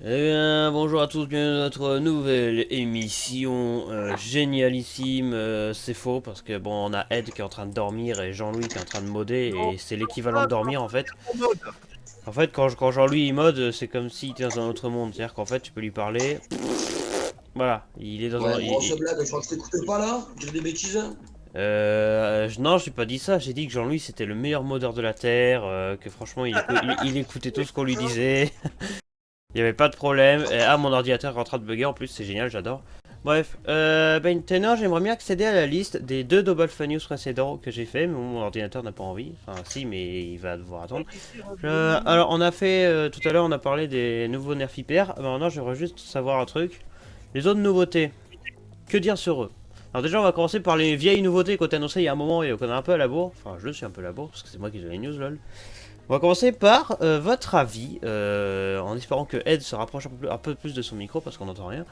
Bonjour à tous, bienvenue dans notre nouvelle émission génialissime. C'est faux parce que bon, on a Ed qui est en train de dormir et Jean-Louis qui est en train de modder Non, et c'est l'équivalent pas de dormir en fait. en mode. En fait, quand Jean-Louis il mode, c'est comme s'il était dans un autre monde. C'est-à-dire qu'en fait, tu peux lui parler. Voilà, il est dans un. Ouais, grosse blague, je crois que t'écoutes pas là? Dire des bêtises? Non, j'ai pas dit ça. J'ai dit que Jean-Louis c'était le meilleur modeur de la terre, que franchement il écoutait tout ce qu'on lui disait. Il n'y avait pas de problème. Et, ah, mon ordinateur est en train de bugger en plus, c'est génial, j'adore. Bref, maintenant j'aimerais bien accéder à la liste des deux Double Fun News précédents que j'ai fait, mais mon ordinateur n'a pas envie. Enfin, si, mais il va devoir attendre. Alors, on a fait, tout à l'heure, on a parlé des nouveaux nerfs hyper. Maintenant, j'aimerais juste savoir un truc. Les autres nouveautés, que dire sur eux? Alors déjà, on va commencer par les vieilles nouveautés qu'on t'a annoncées il y a un moment et qu'on a un peu à la bourre. Enfin, je suis un peu à la bourre, parce que c'est moi qui ai les news, lol. On va commencer par votre avis, en espérant que Ed se rapproche un peu plus de son micro parce qu'on n'entend rien.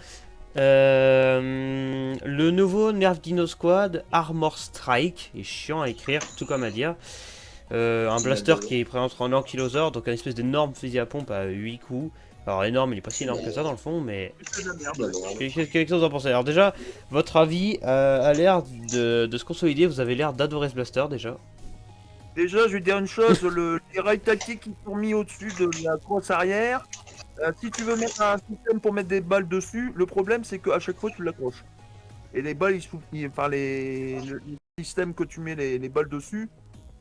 Le nouveau Nerf Dino Squad Armor Strike est chiant à écrire, tout comme à dire. Un blaster qui est présent en ankylosauр, donc un espèce d'énorme fusil à pompe à 8 coups. Alors énorme, il est pas si énorme que ça dans le fond, mais C'est de la merde. quelque chose à en penser. Alors déjà, votre avis a l'air de se consolider, vous avez l'air d'adorer ce blaster déjà. Déjà, je vais te dire une chose, les rails tactiques qui sont mis au-dessus de la crosse arrière, si tu veux mettre un système pour mettre des balles dessus, le problème c'est qu'à chaque fois tu l'accroches. Et les balles, enfin le système que tu mets les balles dessus,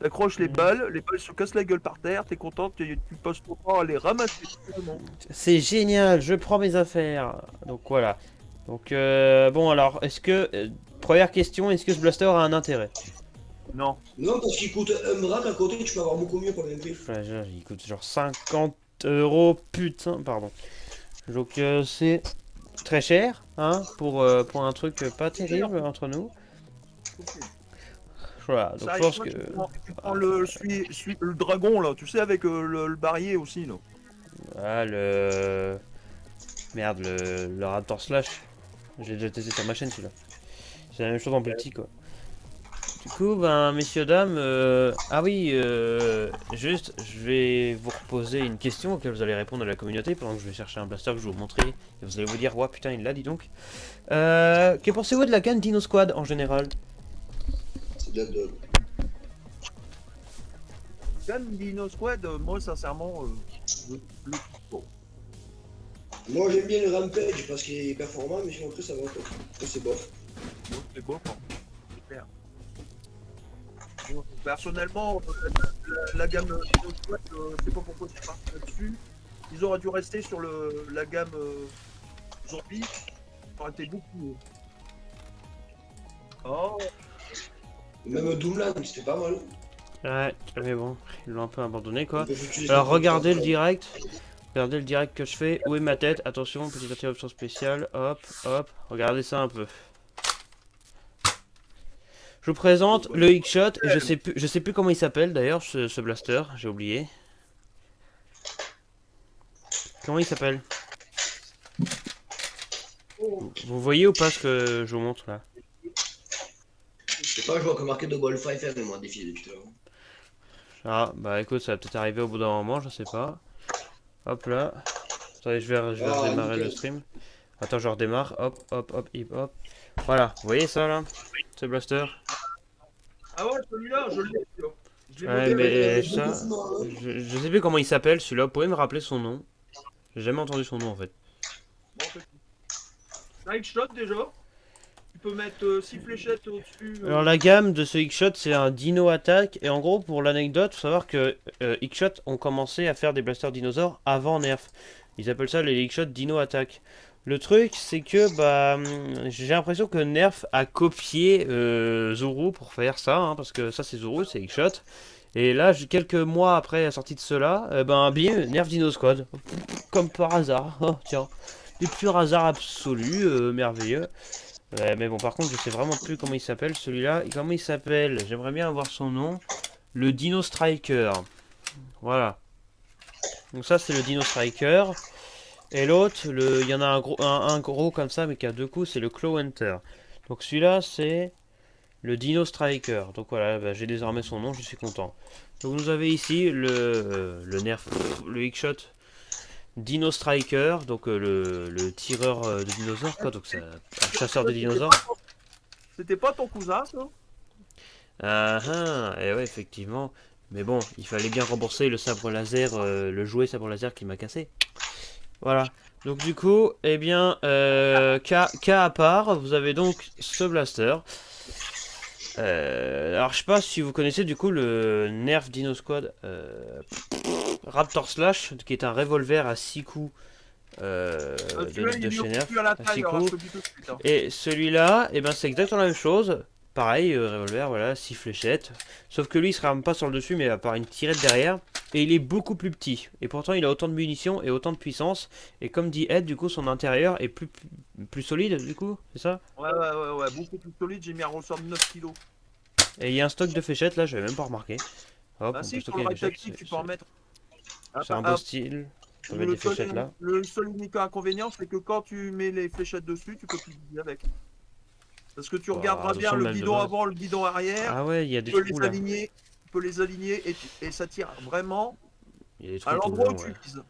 t'accroches les balles se cassent la gueule par terre, t'es content, tu passes ton temps à les ramasser. Finalement. C'est génial, je prends mes affaires. Donc voilà. Donc bon alors, est-ce que première question, est-ce que ce blaster a un intérêt? Non. Non, parce qu'il coûte un bras à côté, tu peux avoir beaucoup mieux pour le même prix. Il coûte genre 50 €, putain, pardon. Donc c'est très cher, hein, pour un truc pas terrible entre nous. Voilà, donc Ça, je pense que tu prends le dragon là, tu sais, avec le barillet aussi là. ah, merde, le Raptor Slash, j'ai déjà testé sur ma chaîne celui-là. C'est la même chose en plus petit quoi. Du coup, ben, messieurs, dames, ah oui, juste, je vais vous reposer une question auquel vous allez répondre à la communauté pendant que je vais chercher un blaster que je vais vous montrer. Et vous allez vous dire, ouais, putain, il l'a, dis donc. Que pensez-vous de la gamme Dino Squad en général? C'est de la daube. Gun Dino Squad, moi sincèrement, le bon, Moi j'aime bien le Rampage parce qu'il est performant, mais sinon après ça va quoi. Ça c'est bof. c'est beau, quoi. C'est clair. Bon, personnellement, la gamme Dino Squad, je sais pas pourquoi c'est parti là-dessus. Ils auraient dû rester sur la gamme zombie. Ça aurait été beaucoup. Oh, Même Doomland, c'était pas mal. Ouais, mais bon, ils l'ont un peu abandonné, quoi. Ils peuvent utiliser Alors, ça comme ça, regardez le quoi. direct. Regardez le direct que je fais. Où est ma tête? Attention, petite interruption spéciale. Hop, hop. Regardez ça un peu. Je vous présente le X-Shot. Je sais plus comment il s'appelle d'ailleurs, ce blaster. J'ai oublié. Comment il s'appelle? Vous voyez ou pas ce que je vous montre là? Je sais pas, je vois que marqué de Golf FM, moi, défilé depuis tout à l'heure. Ah, bah écoute, ça va peut-être arriver au bout d'un moment, je sais pas. Hop là. Attendez, je vais Ah, redémarrer le nickel. stream. Attends, je redémarre. Hop, hop, hop, hip, hop. Voilà, vous voyez ça là? Ce blaster? ah ouais, celui-là, je l'ai. Je l'ai Ouais, modé Il va avec. être mais avec beaucoup ça, de fumant, hein. je sais plus comment il s'appelle celui-là. Vous pouvez me rappeler son nom? J'ai jamais entendu son nom en fait. Bon, Night Shot déjà. Tu peux mettre 6 fléchettes au-dessus. Alors la gamme de ce X-Shot c'est un Dino Attack et en gros pour l'anecdote faut savoir que X-Shot ont commencé à faire des blasters dinosaures avant Nerf. Ils appellent ça les X-Shot Dino Attack. Le truc c'est que bah j'ai l'impression que Nerf a copié Zuru pour faire ça hein, parce que ça c'est Zuru c'est X-Shot. Et là quelques mois après la sortie de cela ben bien Nerf Dino Squad comme par hasard. Oh tiens des purs hasards absolus merveilleux. Ouais, mais bon, par contre, je sais vraiment plus comment il s'appelle celui-là. Et comment il s'appelle? J'aimerais bien avoir son nom. Le Dino Striker. Voilà. Donc ça, c'est le Dino Striker. Et l'autre, il y en a un gros comme ça, mais qui a deux coups, c'est le Claw Hunter. Donc celui-là, c'est le Dino Striker. Donc voilà, bah, j'ai désormais son nom, je suis content. Donc vous avez ici le nerf, le X-Shot Dino Striker, donc le tireur de dinosaures, quoi, donc c'est un chasseur de dinosaures. C'était pas ton cousin, ça? Ah ah, et ouais, effectivement. Mais bon, il fallait bien rembourser le sabre laser, le jouet sabre laser qui m'a cassé. Voilà. Donc du coup, eh bien, cas à part, vous avez donc ce blaster. Alors je sais pas si vous connaissez du coup le Nerf Dino Squad Raptor Slash, qui est un revolver à 6 coups Celui-là, de il chez est Nerf, plus à la à 6 taille, alors je coups. te le dis tout de suite. Hein. Et celui-là, eh ben c'est exactement la même chose. Pareil, revolver, voilà, 6 fléchettes. Sauf que lui, il se rame pas sur le dessus, mais par une tirette derrière. Et il est beaucoup plus petit. Et pourtant, il a autant de munitions et autant de puissance. Et comme dit Ed, du coup, son intérieur est plus solide, du coup, c'est ça? Ouais, beaucoup plus solide, j'ai mis un ressort de 9 kilos. Et il y a un stock de fléchettes, là, j'avais même pas remarqué. Hop, Ah on si, peut sur stocker le les rail fléchettes. tactique, tu peux en mettre. C'est un beau style. On peut mettre des fléchettes là. Le seul unique inconvénient, c'est que quand tu mets les fléchettes dessus, tu peux plus viser avec. Parce que tu regarderas bien attention, le même de guidon base. avant, le guidon arrière. Ah ouais, il y a Tu des peux trous les là. aligner, tu peux les aligner et ça tire vraiment Il y a des à trous tout le l'endroit long, où tu ouais. vises.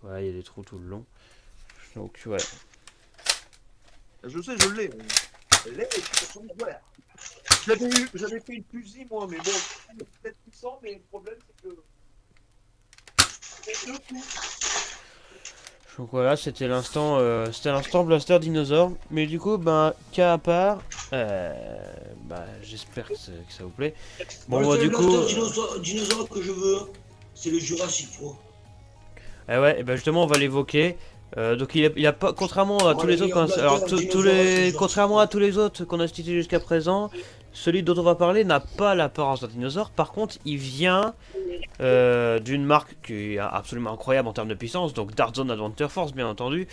Ouais, il y a des trous tout le long. Donc, ouais. Je sais, je l'ai. Je l'ai, et puis, de toute façon, voilà. J'avais fait une fusil, moi, mais bon, c'est peut-être puissant, mais le problème, c'est que. C'est deux coups. Donc voilà, c'était l'instant Blaster Dinosaure. Mais du coup, ben, cas à part, j'espère que ça vous plaît. Bon, Moi, moi, le seul du coup, blaster dinosaure que je veux, c'est le Jurassic Pro. ouais, et ben justement, on va l'évoquer. Donc il a pas, contrairement à tous Voilà, les autres, alors contrairement à tous les autres qu'on a cités jusqu'à présent, celui dont on va parler n'a pas l'apparence d'un dinosaure. Par contre, il vient d'une marque qui est absolument incroyable en termes de puissance, donc Dart Zone Adventure Force bien entendu.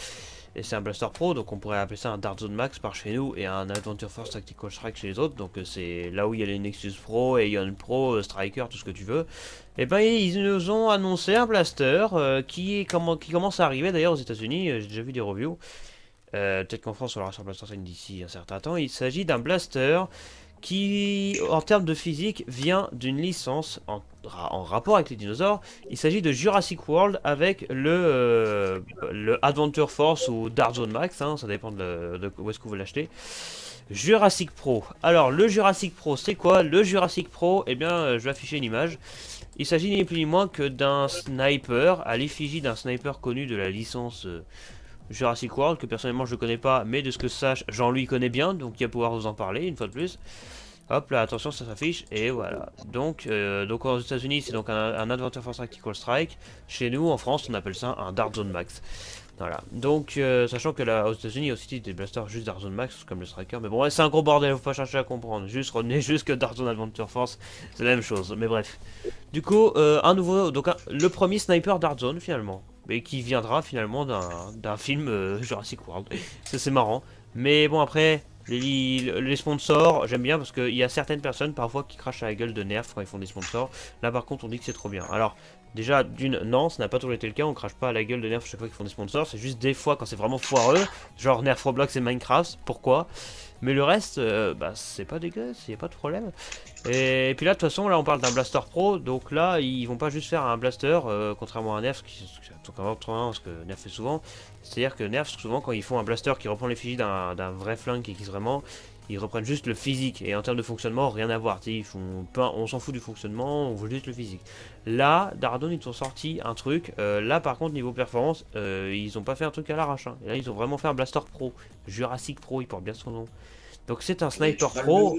Et c'est un Blaster Pro, donc on pourrait appeler ça un Dart Zone Max par chez nous et un Adventure Force Tactical Strike chez les autres. Donc c'est là où il y a les Nexus Pro, Aeon Pro, Striker, tout ce que tu veux. Et ben ils nous ont annoncé un blaster qui commence à arriver d'ailleurs aux États-Unis. J'ai déjà vu des reviews. Peut-être qu'en France on l'aura sur Blaster Sign d'ici un certain temps. Il s'agit d'un blaster qui, en termes de physique, vient d'une licence en rapport avec les dinosaures. Il s'agit de Jurassic World avec le Adventure Force ou Dart Zone Max, hein, ça dépend de où est-ce que vous l'achetez. Jurassic Pro. Alors, le Jurassic Pro, c'est quoi? Le Jurassic Pro, eh bien, je vais afficher une image. Il s'agit ni plus ni moins que d'un sniper, à l'effigie d'un sniper connu de la licence Jurassic World, que personnellement je ne connais pas, mais de ce que je sache, Jean-Louis connaît bien, donc il va pouvoir vous en parler une fois de plus. Hop là, attention, ça s'affiche, et voilà. Donc aux États-Unis, c'est donc un Adventure Force Tactical Strike. Chez nous, en France, on appelle ça un Dart Zone Max. Voilà, donc sachant que là aux États-Unis, il y a aussi des blasters juste Dart Zone Max, comme le Striker, mais bon, ouais, c'est un gros bordel, faut pas chercher à comprendre. Juste retenez juste que Dart Zone Adventure Force, c'est la même chose, mais bref. Du coup, un nouveau, donc le premier sniper Dart Zone finalement, mais qui viendra finalement d'un film Jurassic World. Ça c'est marrant, mais bon après. Les sponsors, j'aime bien parce qu'il y a certaines personnes parfois qui crachent à la gueule de Nerf quand ils font des sponsors. Là par contre on dit que c'est trop bien. Alors déjà non, ça n'a pas toujours été le cas, on crache pas à la gueule de Nerf chaque fois qu'ils font des sponsors. C'est juste des fois quand c'est vraiment foireux, genre Nerf Roblox et Minecraft, pourquoi? Mais le reste, c'est pas dégueulasse, il n'y a pas de problème. Et puis là, de toute façon, là on parle d'un Blaster Pro, donc là ils vont pas juste faire un Blaster, contrairement à Nerf, qui est encore ce que Nerf fait souvent. C'est-à-dire que Nerf, souvent quand ils font un Blaster qui reprend l'effigie d'un vrai flingue qui existe vraiment, ils reprennent juste le physique, et en termes de fonctionnement, rien à voir. Ils font pas, on s'en fout du fonctionnement, on veut juste le physique. Là, Dardon, ils ont sorti un truc, là par contre, niveau performance, ils ont pas fait un truc à l'arrache. Hein. Et là, ils ont vraiment fait un Blaster Pro, Jurassic Pro, il porte bien son nom. Donc c'est un Sniper Pro.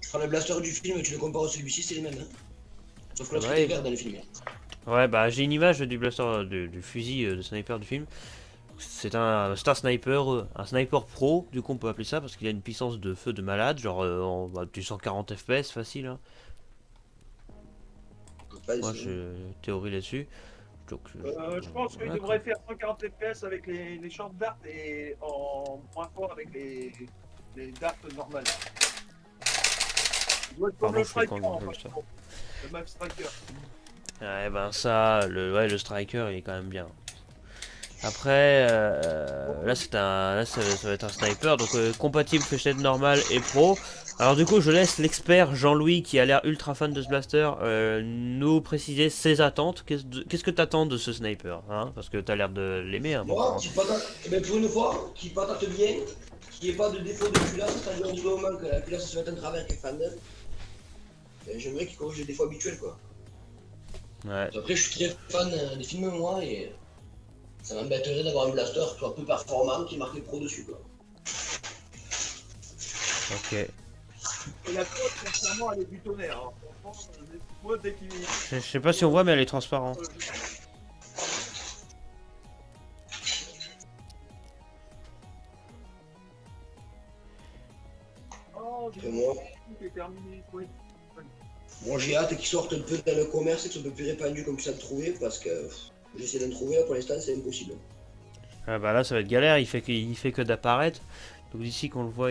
Tu prends le blaster du film et tu le compares à celui-ci, c'est les mêmes. Hein. Sauf que là, Ouais. c'est vert dans le film. Ouais, bah j'ai une image du blaster, du fusil de sniper du film. C'est un Star Sniper, un sniper pro, du coup on peut appeler ça parce qu'il a une puissance de feu de malade, genre du 140 FPS facile. Hein. Moi j'ai théorie là-dessus. Donc, Je pense qu'il devrait faire 140 FPS avec les short darts et en moins fort avec les darts normales. Il doit être comme le Striker, le Max Striker. Ouais, ben ça, le Striker il est quand même bien. Après, là ça va être un sniper, donc compatible fléchette normale et pro. Alors du coup, je laisse l'expert Jean-Louis, qui a l'air ultra fan de ce blaster, nous préciser ses attentes. Qu'est-ce que t'attends de ce sniper, hein? Parce que t'as l'air de l'aimer, hein, Moi, pourtant. qui patate, eh ben, pour une fois, qui patate bien, qui n'ait pas de défaut de culasse, c'est-à-dire du moment que la culasse se mette en travers qu'elle fan d'elle, j'aimerais qu'il corrige les défauts habituels, quoi. Ouais. Après, je suis très fan des films, moi, et ça m'embêterait d'avoir un blaster qui soit peu performant, qui marque pro dessus, quoi. Ok. Et la côte, sincèrement, elle est du tonnerre. Hein. Franchement, moi, dès qu'il. Je sais pas si on voit, mais elle est transparente. Oh, Et moi, j'ai terminé. Oui. moi j'ai hâte qu'ils sortent un peu dans le commerce et que ce soit un peu plus répandu comme ça de trouver, parce que j'essaie d'en trouver, là, pour l'instant, c'est impossible. Ah bah là, ça va être galère, il fait que d'apparaître. Donc d'ici qu'on le voie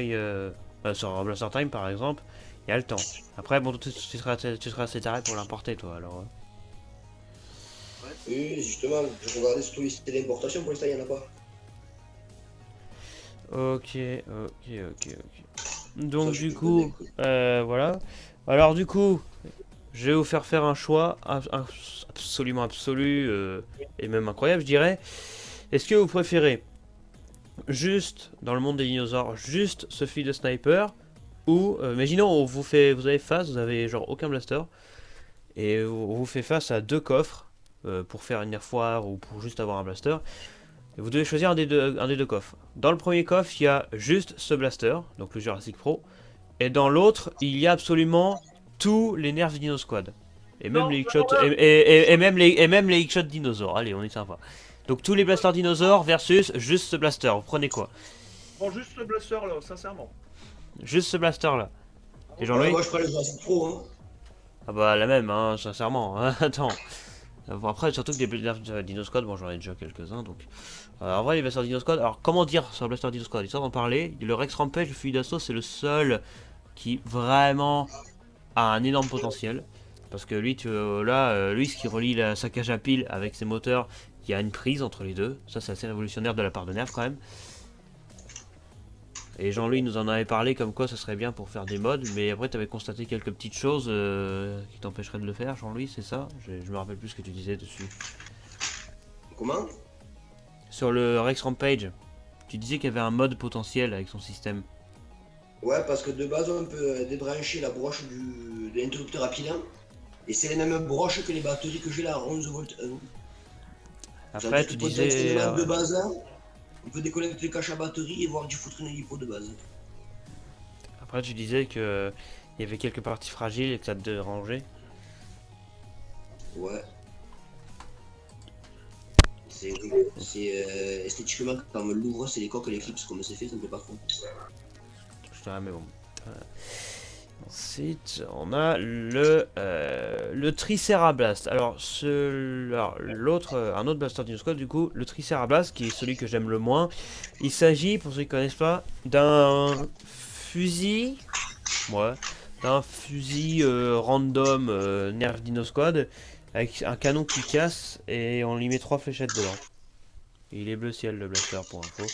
sur Blaster Time, par exemple, il y a le temps. Après, bon, tu seras assez taré pour l'importer, toi, alors. Oui, justement, je regardais surtout les sites d'importation, pour l'instant, il n'y en a pas. Ok, ok, ok, ok. Donc Ça, je du suis coup, déconné, voilà. Alors du coup, je vais vous faire un choix absolument absolu et même incroyable, je dirais. Est-ce que vous préférez juste dans le monde des dinosaures, juste ce fil de sniper, ou imaginons vous avez face, vous avez genre aucun blaster et on vous fait face à deux coffres pour faire une air foire ou pour juste avoir un blaster. Et vous devez choisir un des deux coffres. Dans le premier coffre, il y a juste ce blaster, donc le Jurassic Pro. Et dans l'autre, il y a absolument tous les nerfs Dino Squad. Et même Non, les alors hotshots, là, et même les hotshots dinosaures. Allez, on est sympa. Donc tous les blasters dinosaures versus juste ce blaster. Vous prenez quoi? prends juste le blaster là, sincèrement. Juste ce blaster là. Et Ouais, Jean-Louis? moi je prends le Jurassic Pro, hein. Ah bah la même, hein, sincèrement. Attends. Bon, après, surtout que des blasters Dino Squad, bon j'en ai déjà quelques-uns donc. En vrai, les blasters Dino Squad, alors comment dire sur le blaster Dino Squad? Histoire d'en parler, le Rex Rampage, le fusil d'assaut, c'est le seul qui vraiment a un énorme potentiel. Parce que lui, lui, ce qui relie sa cage à pile avec ses moteurs, il y a une prise entre les deux. Ça, c'est assez révolutionnaire de la part de Nerf quand même. Et Jean-Louis nous en avait parlé comme quoi ça serait bien pour faire des mods, mais après tu avais constaté quelques petites choses qui t'empêcheraient de le faire, Jean-Louis, c'est ça? Je me rappelle plus ce que tu disais dessus. Comment? Sur le Rex Rampage, tu disais qu'il y avait un mode potentiel avec son système. Ouais, parce que de base, on peut débrancher la broche de l'interrupteur à pilin. Et c'est les mêmes broches que les batteries que j'ai là, 11 volts 1. Après, tu disais. De base, hein, on peut déconnecter le cache à batterie et voir du foutre une lipo de base. Après, tu disais que il y avait quelques parties fragiles et que ça te dérangeait. Ouais. C'est esthétiquement, quand on me l'ouvre, c'est les coques et les clips, comme c'est fait, ça me plaît pas trop. Je dirais, mais bon. Ensuite, on a le Tricerablast. Alors, l'autre, un autre blaster Dino Squad, du coup, le Tricerablast, qui est celui que j'aime le moins. Il s'agit, pour ceux qui ne connaissent pas, d'un fusil, ouais, d'un fusil random Nerf Dino Squad avec un canon qui casse et on lui met 3 fléchettes dedans. Et il est bleu ciel le blaster pour info.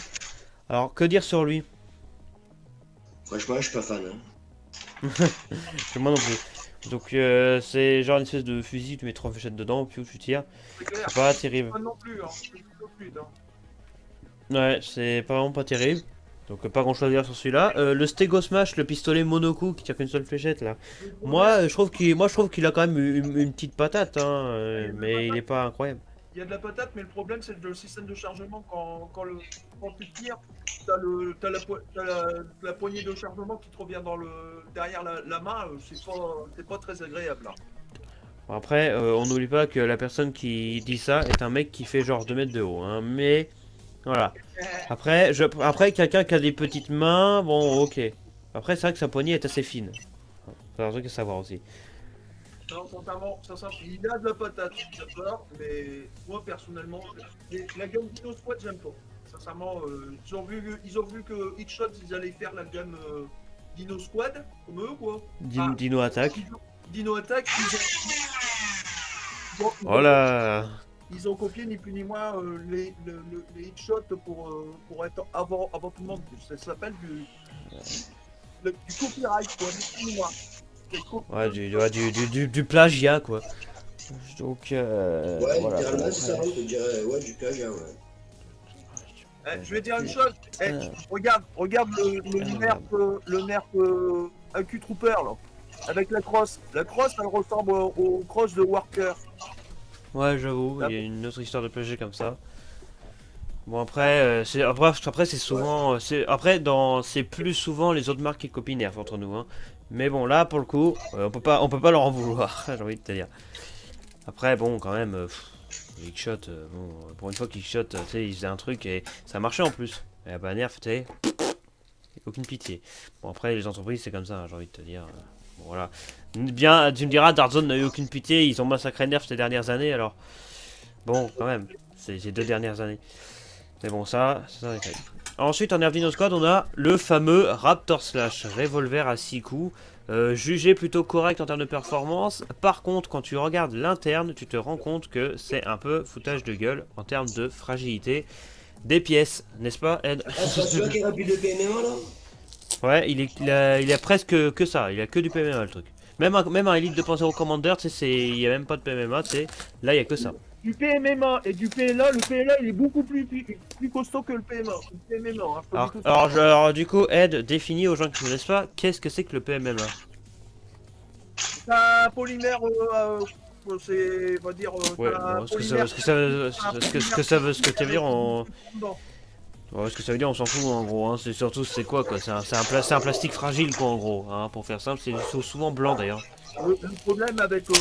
Alors, que dire sur lui? Franchement, je suis pas fan. Hein. Moi non plus. Donc c'est genre une espèce de fusil, tu mets 3 fléchettes dedans, puis tu tires. C'est clair. C'est pas terrible. Pas non plus, hein. C'est plutôt fluide, hein. Ouais, c'est pas vraiment pas terrible. Donc pas grand chose à dire sur celui-là. Le Stego Smash, le pistolet monocoup qui tire qu'une seule fléchette là. Moi je trouve qu'il a quand même une petite patate, hein, mais il est pas incroyable. Il y a de la patate, mais le problème c'est le système de chargement. Quand tu tires, t'as la poignée de chargement qui te revient derrière la main. C'est pas très agréable là. Bon, après, on n'oublie pas que la personne qui dit ça est un mec qui fait genre 2 mètres de haut, hein, mais voilà. Après quelqu'un qui a des petites mains, bon ok. Après c'est vrai que sa poignée est assez fine. C'est un truc à savoir aussi. Non, sincèrement, il a de la patate, d'accord, mais moi personnellement, la gamme Dino Squad, j'aime pas. Sincèrement, ils ont vu que Hitshot, ils allaient faire la gamme Dino Squad, comme eux, quoi. Dino Attack. Dino Attack, Oh là. ils ont copié ni plus ni moins les Hitshot pour être avant tout le monde. Ça s'appelle du copyright, quoi, excuse-moi. Ouais, du plagiat, quoi. Donc, Ouais, voilà. littéralement, Bon, c'est ça, on peut dire, ouais, du plagiat, ouais. Je vais dire une chose. Ah. Regarde Ah, nerf, merde. le nerf AQ Trooper, là. Avec la crosse. La crosse, elle ressemble au cross de Walker. Ouais, j'avoue, Ah, il y a une autre histoire de plagiat comme ça. Bon après, après c'est Ouais. souvent, c'est plus souvent les autres marques qui copient Nerf entre nous, hein. Mais bon là pour le coup, on peut pas leur en vouloir, j'ai envie de te dire. Après bon quand même, Kickshot, bon pour une fois Kickshot, tu sais ils faisaient un truc et ça marchait en plus. Et bah Nerf, tu sais, aucune pitié. Bon après les entreprises c'est comme ça, hein, j'ai envie de te dire. Bon, voilà. Bien, tu me diras, Darzone n'a eu aucune pitié, ils ont massacré Nerf ces dernières années alors. Bon quand même, c'est ces 2 dernières années. Mais bon, ça est fait. Ensuite, en Nervino Squad, on a le fameux Raptor Slash, revolver à 6 coups, jugé plutôt correct en termes de performance. Par contre, quand tu regardes l'interne, tu te rends compte que c'est un peu foutage de gueule en termes de fragilité des pièces, n'est-ce pas, Ed? Ah, c'est pas celui-là qui est rapide de PMMA, là? Ouais, il a presque que ça, il a que du PMMA le truc. Même un Elite 2.0 Commander, tu sais, il y a même pas de PMMA, tu sais, là il y a que ça. Du PMMA et du PLA, le PLA il est beaucoup plus costaud que le PMA. Le PMMA, hein, je te dis tout ça. Alors, du coup, Ed, définis aux gens qui ne connaissent pas, qu'est-ce que c'est que le PMMA? C'est un polymère, c'est, on va dire, Ouais, c'est un bon, polymère. ce que ça veut dire, ouais, ce que ça veut dire, on s'en fout en gros. Hein. C'est surtout, c'est quoi quoi? C'est un plastique fragile quoi en gros. Hein, pour faire simple, c'est souvent blanc d'ailleurs. Le problème avec ce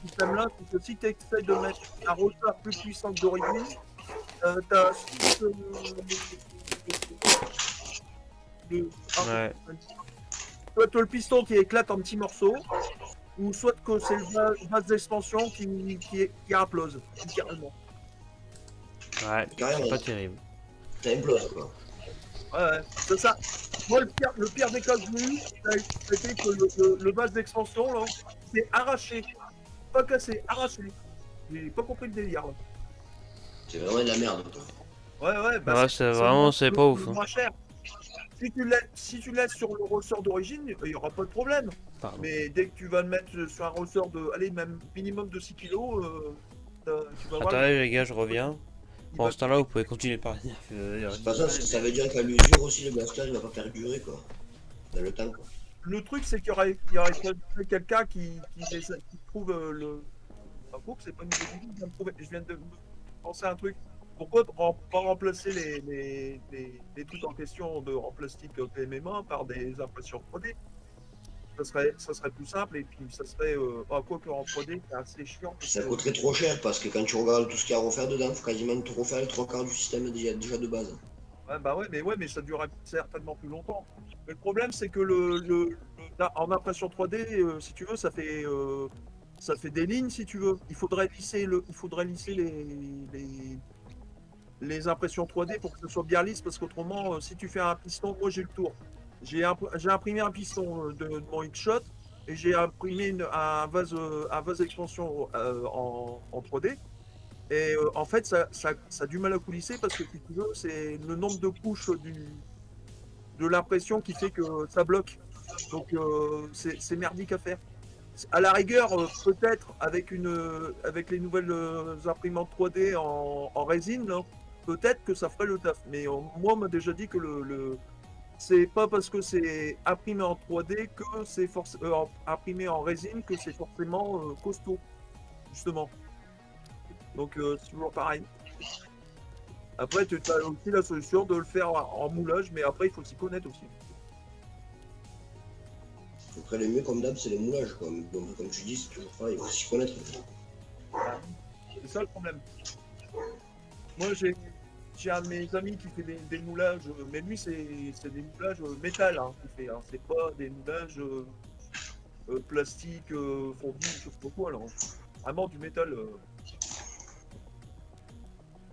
système-là, c'est que si tu essaies de mettre un rotor plus puissant que d'origine, t'as Ouais. soit t'as le piston qui éclate en petits morceaux, ou soit que c'est le vase d'expansion qui implose, littéralement. Ouais, Carrément. c'est pas terrible. Ça implose, quoi. Ouais, c'est ça. Moi, le pire des cas que j'ai eu, c'était que le vase d'expansion, là, s'est arraché. Pas cassé, arraché. J'ai pas compris le délire, là. C'est vraiment de la merde, quoi. Ouais, bah Ouais, c'est vraiment, c'est pas ouf. le Hein. moins cher. Si tu laisses sur le ressort d'origine, il n'y aura pas de problème. Pardon. Mais dès que tu vas le mettre sur un ressort de, allez, même minimum de 6 kilos, tu vas voir. Attendez les gars, je reviens. il Pendant va- ce temps-là, vous pouvez continuer par dire. C'est pas ça, parce que ça veut dire qu'à l'usure aussi, le blaster, il va pas perdurer, quoi. Dans le temps, quoi. Le truc, c'est qu'il y aurait quelqu'un qui trouve le. Enfin, faut que c'est pas une idée du tout, je viens de penser à un truc. Pourquoi pas remplacer les trucs en question en plastique PMMA par des impressions 3D? Ça serait plus simple et puis ça serait. Quoi que en 3D, c'est assez chiant. parce Ça que- coûterait trop cher, parce que quand tu regardes tout ce qu'il y a à refaire dedans, faut quasiment tout refaire les 3 quarts du système déjà de base. Ouais, mais ça durerait certainement plus longtemps. Mais le problème, c'est que en impression 3D, si tu veux, ça fait des lignes, si tu veux. Il faudrait lisser les impressions 3D pour que ce soit bien lisse, parce qu'autrement, si tu fais un piston, moi j'ai le tour. J'ai imprimé un piston de mon X-Shot et j'ai imprimé un vase d'expansion en 3D. Et en fait, ça a du mal à coulisser parce que si tu veux, c'est le nombre de couches de l'impression qui fait que ça bloque. Donc c'est merdique à faire. À la rigueur, peut-être avec les nouvelles imprimantes 3D en résine, là, peut-être que ça ferait le taf. Mais moi, on m'a déjà dit que c'est pas parce que c'est imprimé en 3D que c'est imprimé en résine que c'est forcément costaud, justement. Donc c'est toujours pareil. Après, tu as aussi la solution de le faire en moulage, mais après, il faut s'y connaître aussi. Après, le mieux, comme d'hab, c'est les moulages, quoi. Mais bon, comme tu dis, c'est toujours pareil, il faut s'y connaître. C'est ça le problème. Moi, j'ai un de mes amis qui fait des moulages, mais lui, c'est des moulages métal hein, qu'il fait. Hein. C'est pas des moulages plastique, fondu, je sais pas quoi. Là. Vraiment du métal.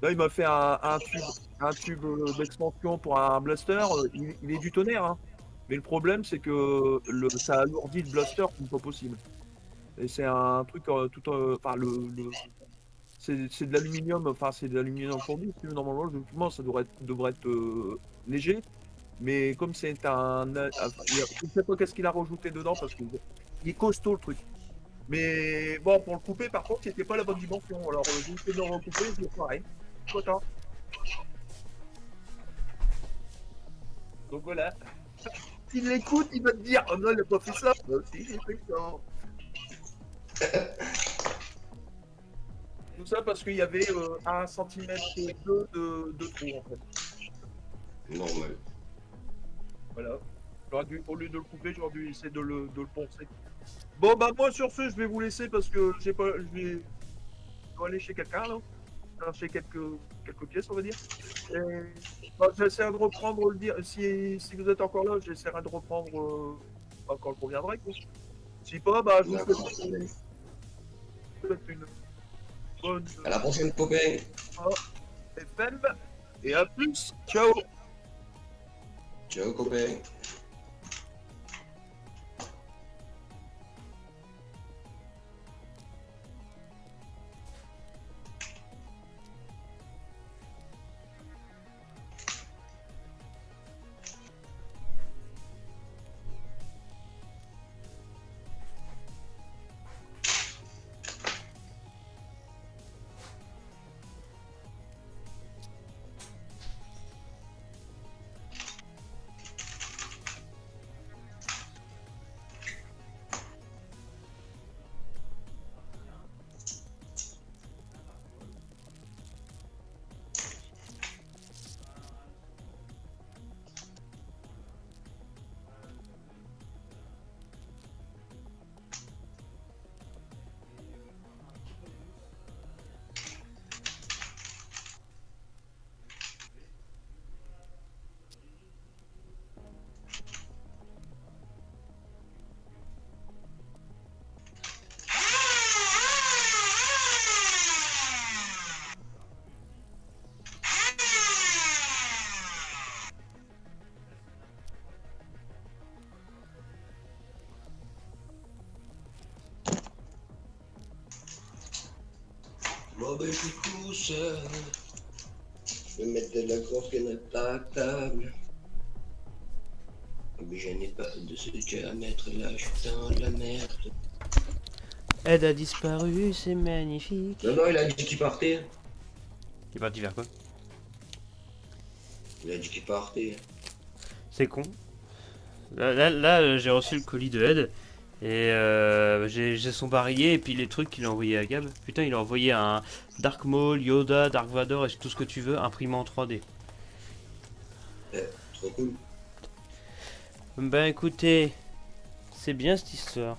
Là, il m'a fait un tube d'expansion pour un blaster. Il est du tonnerre. Hein. Mais le problème, c'est que ça alourdit le blaster comme pas possible. Et c'est un truc enfin c'est de l'aluminium, enfin c'est de l'aluminium fondu. Normalement, logiquement, ça devrait être léger. Mais comme c'est je sais pas qu'est-ce qu'il a rajouté dedans parce qu'il est costaud le truc. Mais bon, pour le couper, par contre, c'était pas la bonne dimension. Alors, j'ai essayé de le recouper, c'est pareil. Content. Donc voilà. S'il l'écoute, il va te dire, oh non, il a pas fait ça. Bah, si, j'ai fait ça. Tout ça parce qu'il y avait 1 centimètre et 2 de trou en fait. Normal. Voilà. Au lieu de le couper, j'aurais dû essayer de le poncer. Bon bah moi sur ce, je vais vous laisser parce que je sais pas, je dois aller chez quelqu'un là. Chercher quelques pièces on va dire. Bah, j'essaierai de reprendre le dire. Si vous êtes encore là, j'essaierai de reprendre quand je reviendrai. Quoi. Si pas, bah je vous D'accord. souhaite une bonne À la prochaine, copain. FM et à plus. Ciao. Ciao, copain. Bon ben je couche, je vais mettre de la cocaïne à la table. Mais je n'ai pas de ce à mettre là, je suis dans la merde. Ed a disparu, c'est magnifique. Non, non, il a dit qu'il partait. Il est parti vers quoi? Il a dit qu'il partait. C'est con. Là, j'ai reçu le colis de Ed. Et j'ai son barillet et puis les trucs qu'il a envoyé à Gab. Putain, il a envoyé un Dark Maul, Yoda, Dark Vador et tout ce que tu veux, imprimé en 3D. Trop cool. Ben écoutez, c'est bien cette histoire.